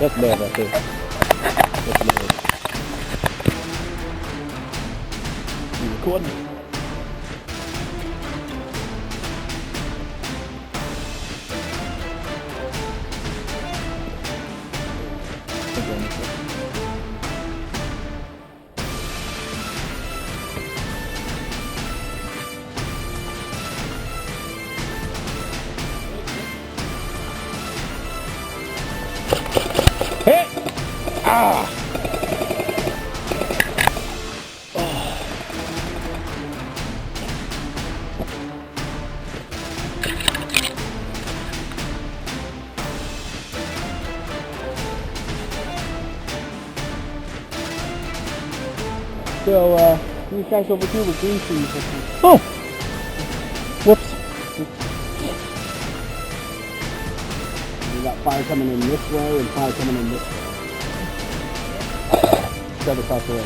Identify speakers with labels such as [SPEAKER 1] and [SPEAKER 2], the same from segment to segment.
[SPEAKER 1] That's bad right there. That's bad. You recording? Hey! Ah! So, these guys over here with green trees. Oh! Whoops. We got fire coming in this way and fire coming in this way. Start across the way.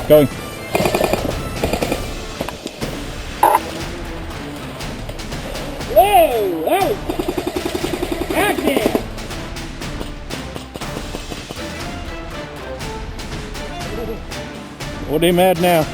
[SPEAKER 1] Going. Whoa! Out! Back there! What are they mad now?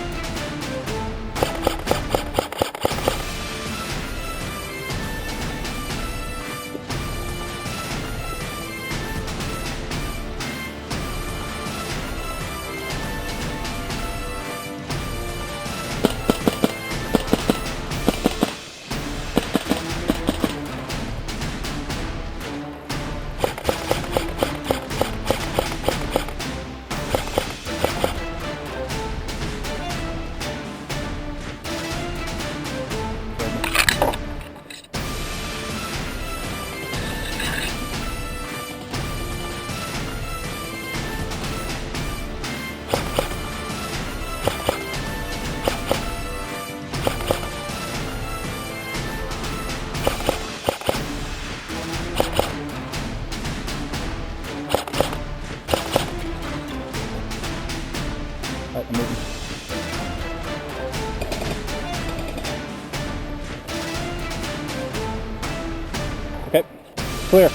[SPEAKER 1] Alright, I'm moving. Okay, clear.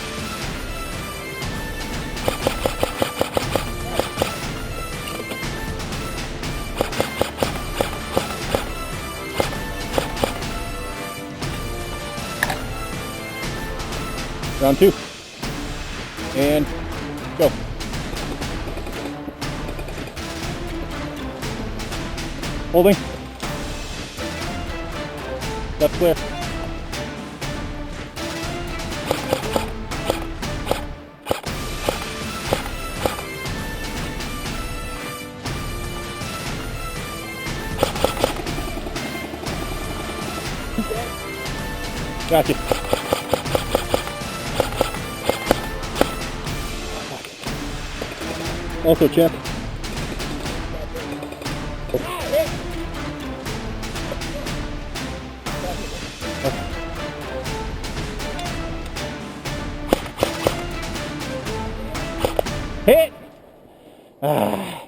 [SPEAKER 1] Round two. And go. Holding. Left clear. Gotcha. Also check. Hit! Ah.